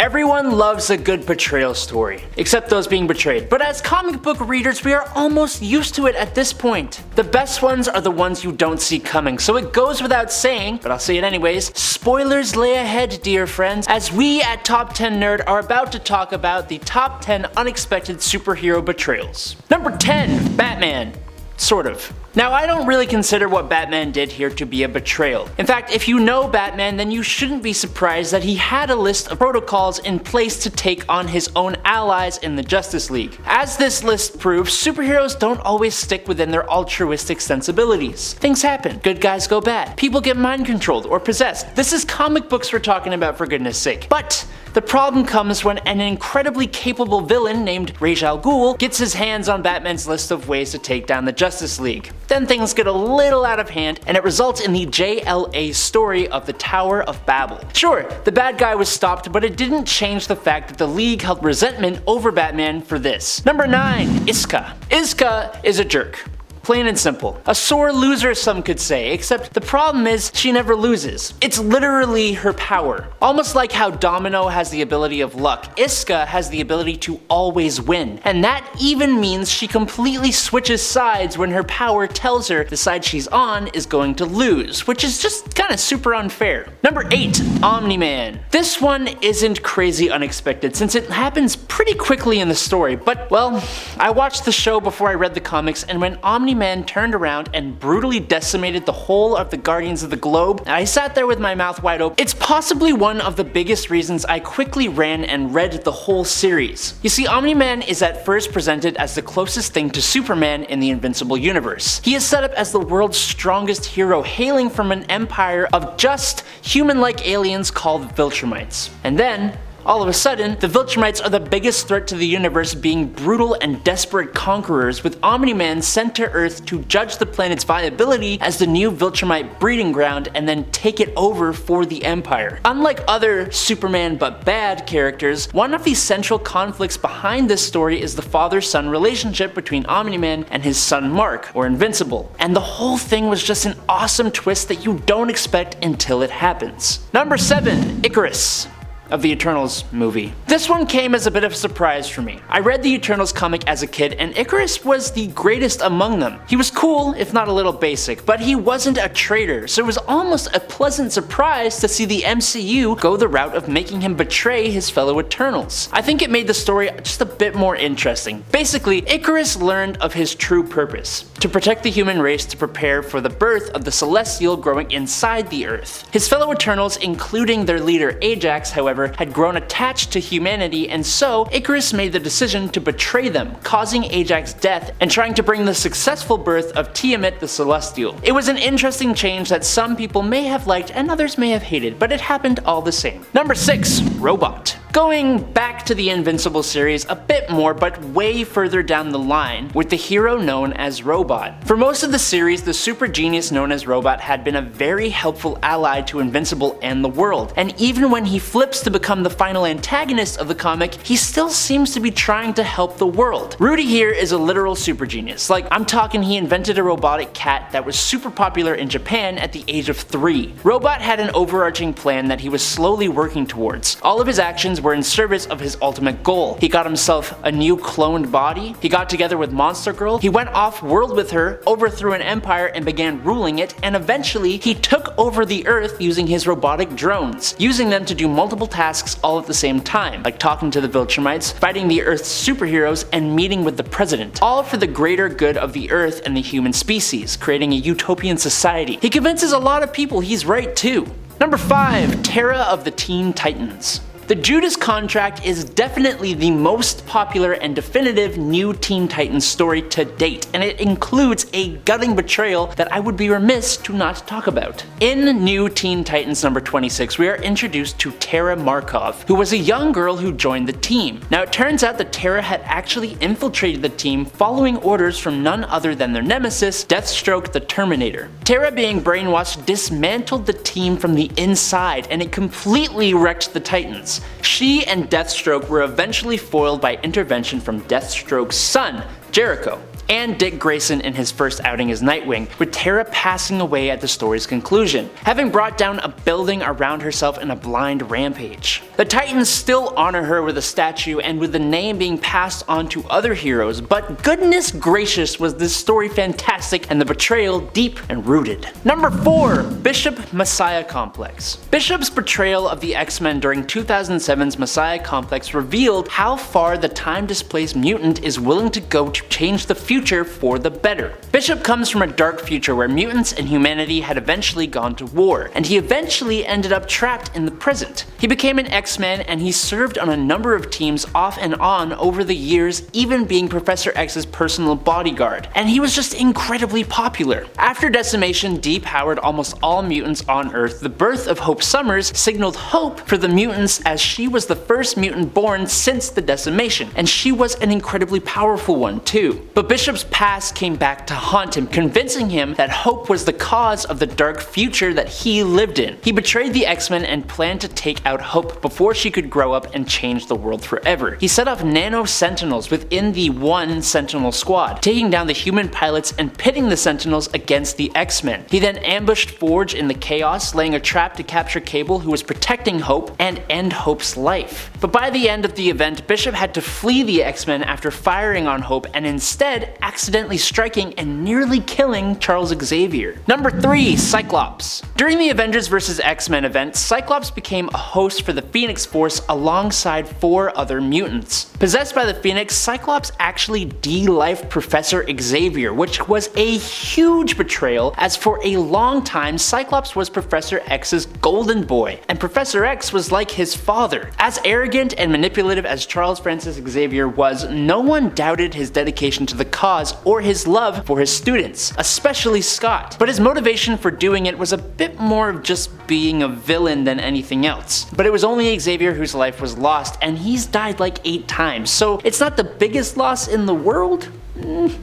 Everyone loves a good betrayal story, except those being betrayed, but as comic book readers we are almost used to it at this point. The best ones are the ones you don't see coming, so it goes without saying, but I'll say it anyways, spoilers lay ahead, dear friends, as we at Top 10 Nerd are about to talk about the top 10 unexpected superhero betrayals. Number 10, Batman. Sort of. Now, I don't really consider what Batman did here to be a betrayal. In fact, if you know Batman, then you shouldn't be surprised that he had a list of protocols in place to take on his own allies in the Justice League. As this list proves, superheroes don't always stick within their altruistic sensibilities. Things happen. Good guys go bad. People get mind controlled or possessed. This is comic books we're talking about, for goodness sake. But the problem comes when an incredibly capable villain named Ra's al Ghul gets his hands on Batman's list of ways to take down the Justice League. Then things get a little out of hand, and it results in the JLA story of the Tower of Babel. Sure, the bad guy was stopped, but it didn't change the fact that the League held resentment over Batman for this. Number 9, Isca. Isca is a jerk. Plain and simple. A sore loser, some could say, except the problem is she never loses. It's literally her power. Almost like how Domino has the ability of luck, Isca has the ability to always win. And that even means she completely switches sides when her power tells her the side she's on is going to lose, which is just kinda super unfair. Number 8, Omni-Man. This one isn't crazy unexpected since it happens pretty quickly in the story, but well, I watched the show before I read the comics, and when Omni-Man turned around and brutally decimated the whole of the Guardians of the Globe, I sat there with my mouth wide open. It's possibly one of the biggest reasons I quickly ran and read the whole series. You see, Omni-Man is at first presented as the closest thing to Superman in the Invincible universe. He is set up as the world's strongest hero, hailing from an empire of just human-like aliens called Viltrumites. And then, all of a sudden, the Viltrumites are the biggest threat to the universe, being brutal and desperate conquerors, with Omni-Man sent to Earth to judge the planet's viability as the new Viltrumite breeding ground and then take it over for the Empire. Unlike other Superman but bad characters, one of the central conflicts behind this story is the father-son relationship between Omni-Man and his son Mark, or Invincible. And the whole thing was just an awesome twist that you don't expect until it happens. Number 7, Ikaris of the Eternals movie. This one came as a bit of a surprise for me. I read the Eternals comic as a kid, and Ikaris was the greatest among them. He was cool, if not a little basic, but he wasn't a traitor, so it was almost a pleasant surprise to see the MCU go the route of making him betray his fellow Eternals. I think it made the story just a bit more interesting. Basically, Ikaris learned of his true purpose: to protect the human race, to prepare for the birth of the Celestial growing inside the Earth. His fellow Eternals, including their leader Ajax, however, had grown attached to humanity, and so Ikaris made the decision to betray them, causing Ajax's death and trying to bring the successful birth of Tiamat the Celestial. It was an interesting change that some people may have liked and others may have hated, but it happened all the same. Number 6, Robot. Going back to the Invincible series a bit more, but way further down the line, with the hero known as Robot. For most of the series, the super genius known as Robot had been a very helpful ally to Invincible and the world, and even when he flips to become the final antagonist of the comic, he still seems to be trying to help the world. Rudy here is a literal super genius. Like, I'm talking he invented a robotic cat that was super popular in Japan at the age of 3. Robot had an overarching plan that he was slowly working towards. All of his actions were in service of his ultimate goal. He got himself a new cloned body, he got together with Monster Girl, he went off-world with her, overthrew an empire and began ruling it, and eventually he took over the Earth using his robotic drones, using them to do multiple tasks all at the same time, like talking to the Viltrumites, fighting the Earth's superheroes, and meeting with the president, all for the greater good of the Earth and the human species, creating a utopian society. He convinces a lot of people he's right too. Number 5, Terra of the Teen Titans. The Judas Contract is definitely the most popular and definitive new Teen Titans story to date, and it includes a gutting betrayal that I would be remiss to not talk about. In New Teen Titans number 26, we are introduced to Terra Markov, who was a young girl who joined the team. Now it turns out that Terra had actually infiltrated the team following orders from none other than their nemesis, Deathstroke the Terminator. Terra, being brainwashed, dismantled the team from the inside, and it completely wrecked the Titans. She and Deathstroke were eventually foiled by intervention from Deathstroke's son, Jericho. and Dick Grayson in his first outing as Nightwing, with Terra passing away at the story's conclusion, having brought down a building around herself in a blind rampage. The Titans still honor her with a statue and with the name being passed on to other heroes, but goodness gracious was this story fantastic and the betrayal deep and rooted. Number 4. Bishop Messiah Complex. Bishop's betrayal of the X-Men during 2007's Messiah Complex revealed how far the time-displaced mutant is willing to go to change the future for the better. Bishop comes from a dark future where mutants and humanity had eventually gone to war, and he eventually ended up trapped in the present. He became an X-Man and he served on a number of teams off and on over the years, even being Professor X's personal bodyguard, and he was just incredibly popular. After decimation depowered almost all mutants on Earth, the birth of Hope Summers signaled hope for the mutants, as she was the first mutant born since the decimation, and she was an incredibly powerful one too. But Bishop's past came back to haunt him, convincing him that Hope was the cause of the dark future that he lived in. He betrayed the X-Men and planned to take out Hope before she could grow up and change the world forever. He set up nano sentinels within the one Sentinel squad, taking down the human pilots and pitting the Sentinels against the X-Men. He then ambushed Forge in the chaos, laying a trap to capture Cable, who was protecting Hope, and end Hope's life. But by the end of the event, Bishop had to flee the X-Men after firing on Hope and instead accidentally striking and nearly killing Charles Xavier. Number 3. Cyclops. During the Avengers vs. X-Men event, Cyclops became a host for the Phoenix Force alongside 4 other mutants. Possessed by the Phoenix, Cyclops actually de-lifed Professor Xavier, which was a huge betrayal, as for a long time Cyclops was Professor X's golden boy, and Professor X was like his father. As arrogant and manipulative as Charles Francis Xavier was, no one doubted his dedication to the cause or his love for his students, especially Scott. But his motivation for doing it was a bit more of just being a villain than anything else. But it was only Xavier whose life was lost, and he's died like 8 times, so it's not the biggest loss in the world.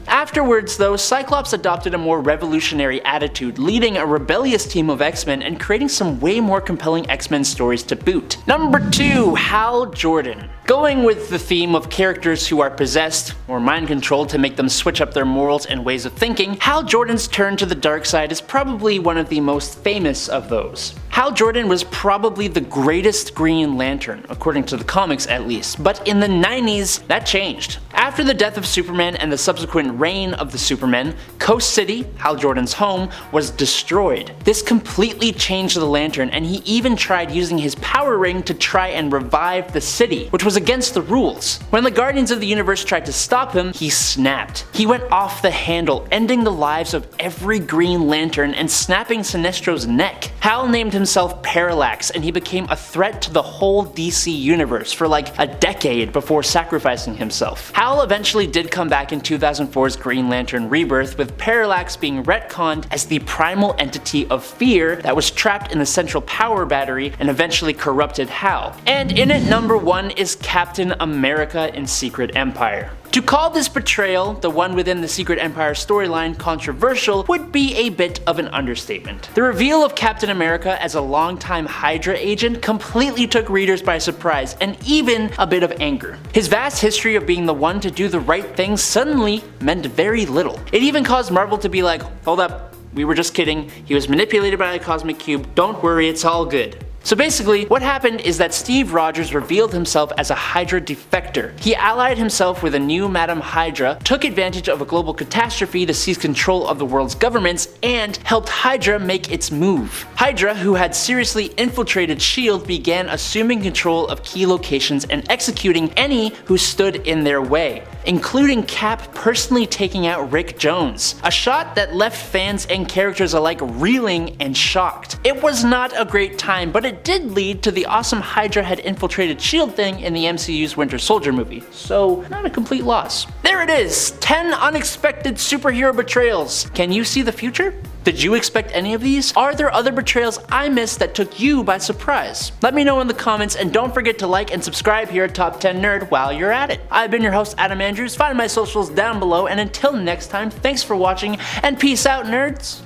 Afterwards though, Cyclops adopted a more revolutionary attitude, leading a rebellious team of X-Men and creating some way more compelling X-Men stories to boot. Number 2. Hal Jordan. Going with the theme of characters who are possessed or mind controlled to make them switch up their morals and ways of thinking, Hal Jordan's turn to the dark side is probably one of the most famous of those. Hal Jordan was probably the greatest Green Lantern, according to the comics at least, but in the 90s that changed. After the death of Superman and the subsequent reign of the Supermen, Coast City, Hal Jordan's home, was destroyed. This completely changed the Lantern, and he even tried using his power ring to try and revive the city, which was against the rules. When the Guardians of the Universe tried to stop him, he snapped. He went off the handle, ending the lives of every Green Lantern and snapping Sinestro's neck. Hal named himself Parallax, and he became a threat to the whole DC universe for like a decade before sacrificing himself. Hal eventually did come back in 2004's Green Lantern Rebirth, with Parallax being retconned as the primal entity of fear that was trapped in the central power battery and eventually corrupted Hal. And in at number 1 is Captain America in Secret Empire. To call this betrayal, the one within the Secret Empire storyline, controversial would be a bit of an understatement. The reveal of Captain America as a longtime Hydra agent completely took readers by surprise, and even a bit of anger. His vast history of being the one to do the right thing suddenly meant very little. It even caused Marvel to be like, hold up, we were just kidding, he was manipulated by the Cosmic Cube, don't worry, it's all good. So basically, what happened is that Steve Rogers revealed himself as a Hydra defector. He allied himself with a new Madam Hydra, took advantage of a global catastrophe to seize control of the world's governments, and helped Hydra make its move. Hydra, who had seriously infiltrated S.H.I.E.L.D., began assuming control of key locations and executing any who stood in their way, including Cap personally taking out Rick Jones. A shot that left fans and characters alike reeling and shocked. It was not a great time, but it did lead to the awesome Hydra had infiltrated S.H.I.E.L.D. thing in the MCU's Winter Soldier movie, so not a complete loss. There it is! 10 unexpected superhero betrayals! Can you see the future? Did you expect any of these? Are there other betrayals I missed that took you by surprise? Let me know in the comments, and don't forget to like and subscribe here at Top 10 Nerd while you're at it. I've been your host, Adam Andrews. Find my socials down below, and until next time, thanks for watching, and peace out, nerds!